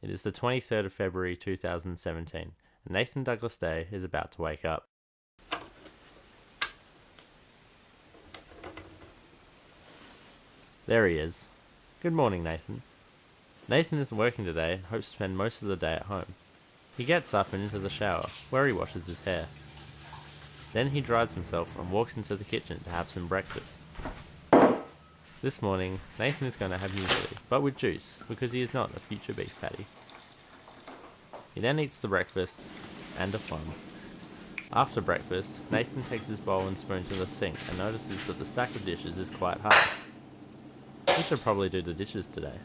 It is the 23rd of February 2017, and Nathan Douglas Day is about to wake up. There he is. Good morning, Nathan. Nathan isn't working today and hopes to spend most of the day at home. He gets up and into the shower, where he washes his hair. Then he dries himself and walks into the kitchen to have some breakfast. This morning, Nathan is going to have muesli, but with juice, because he is not a future beef patty. He then eats the breakfast and a plum. After breakfast, Nathan takes his bowl and spoon to the sink and notices that the stack of dishes is quite high. He should probably do the dishes today.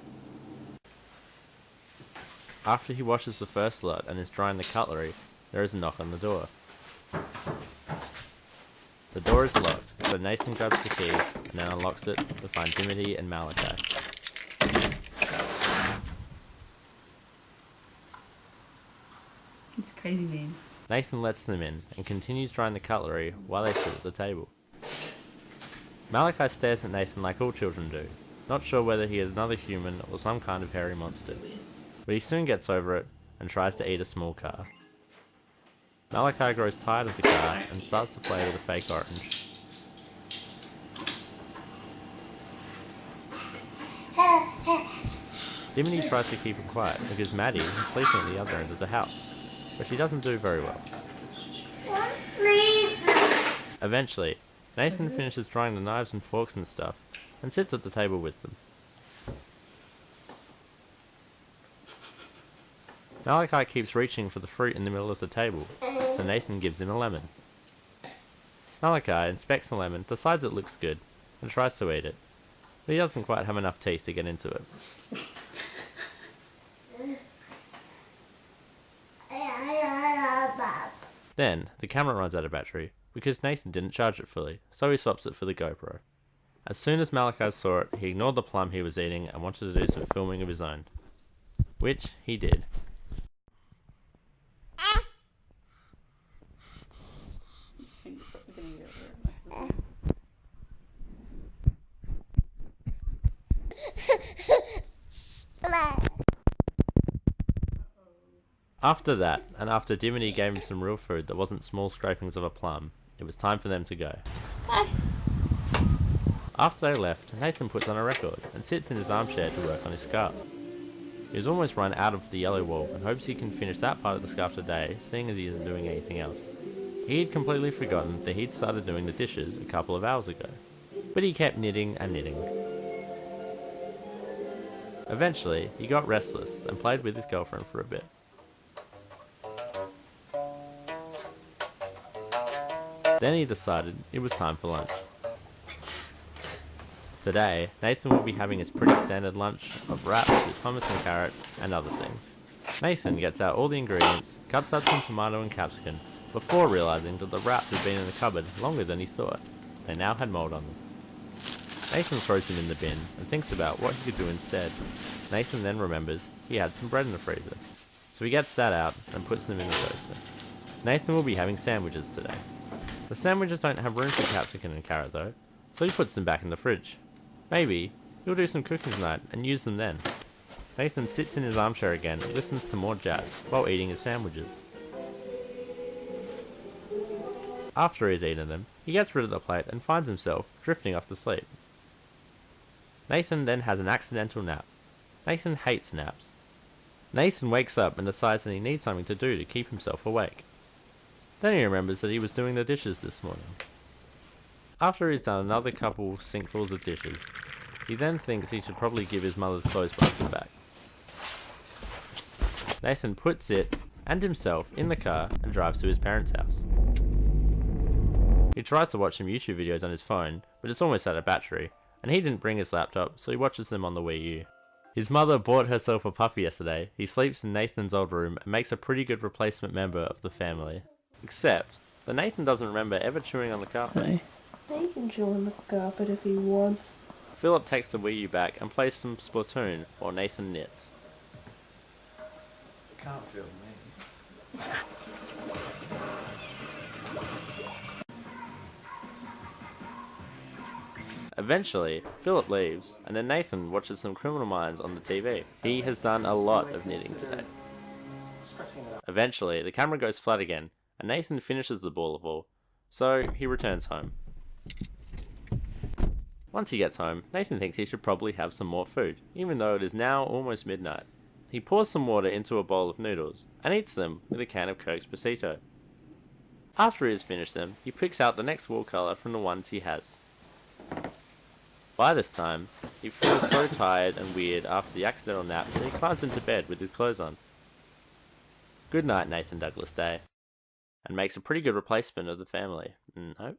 After he washes the first lot and is drying the cutlery, there is a knock on the door. The door is locked, so Nathan grabs the key and then unlocks it to find Dimity and Malachi. It's a crazy name. Nathan lets them in and continues drying the cutlery while they sit at the table. Malachi stares at Nathan like all children do, not sure whether he is another human or some kind of hairy monster. But he soon gets over it and tries to eat a small car. Malachi grows tired of the car and starts to play with a fake orange. Dimity tries to keep it quiet because Maddie is sleeping at the other end of the house, but she doesn't do very well. Eventually, Nathan finishes drying the knives and forks and stuff and sits at the table with them. Malachi keeps reaching for the fruit in the middle of the table, so Nathan gives him a lemon. Malachi inspects the lemon, decides it looks good, and tries to eat it, but he doesn't quite have enough teeth to get into it. Then, the camera runs out of battery, because Nathan didn't charge it fully, so he swaps it for the GoPro. As soon as Malachi saw it, he ignored the plum he was eating and wanted to do some filming of his own. Which he did. After that, and after Dimity gave him some real food that wasn't small scrapings of a plum, it was time for them to go. After they left, Nathan puts on a record and sits in his armchair to work on his scarf. He has almost run out of the yellow wool and hopes he can finish that part of the scarf today, seeing as he isn't doing anything else. He had completely forgotten that he'd started doing the dishes a couple of hours ago, but he kept knitting and knitting. Eventually, he got restless and played with his girlfriend for a bit. Then he decided it was time for lunch. Today, Nathan will be having his pretty standard lunch of wraps with hummus and carrot and other things. Nathan gets out all the ingredients, cuts up some tomato and capsicum, before realising that the wraps had been in the cupboard longer than he thought. They now had mould on them. Nathan throws them in the bin and thinks about what he could do instead. Nathan then remembers he had some bread in the freezer, so he gets that out and puts them in the toaster. Nathan will be having sandwiches today. The sandwiches don't have room for capsicum and carrot though, so he puts them back in the fridge. Maybe he'll do some cooking tonight and use them then. Nathan sits in his armchair again and listens to more jazz while eating his sandwiches. After he's eaten them, he gets rid of the plate and finds himself drifting off to sleep. Nathan then has an accidental nap. Nathan hates naps. Nathan wakes up and decides that he needs something to do to keep himself awake. Then he remembers that he was doing the dishes this morning. After he's done another couple sinkfuls of dishes, he then thinks he should probably give his mother's clothes basket back. Nathan puts it and himself in the car and drives to his parents' house. He tries to watch some YouTube videos on his phone, but it's almost out of battery, and he didn't bring his laptop, so he watches them on the Wii U. His mother bought herself a puppy yesterday. He sleeps in Nathan's old room and makes a pretty good replacement member of the family. Except that Nathan doesn't remember ever chewing on the carpet. Hey. He can chew on the carpet if he wants. Philip takes the Wii U back and plays some Splatoon while Nathan knits. Can't feel me. Eventually, Philip leaves, and then Nathan watches some Criminal Minds on the TV. He has done a lot of knitting today. Eventually, the camera goes flat again, and Nathan finishes the ball of wool, so he returns home. Once he gets home, Nathan thinks he should probably have some more food, even though it is now almost midnight. He pours some water into a bowl of noodles, and eats them with a can of Coke Spacito. After he has finished them, he picks out the next wool colour from the ones he has. By this time, he feels so tired and weird after the accidental nap that he climbs into bed with his clothes on. Good night, Nathan Douglas Day. And makes a pretty good replacement of the family. Nope.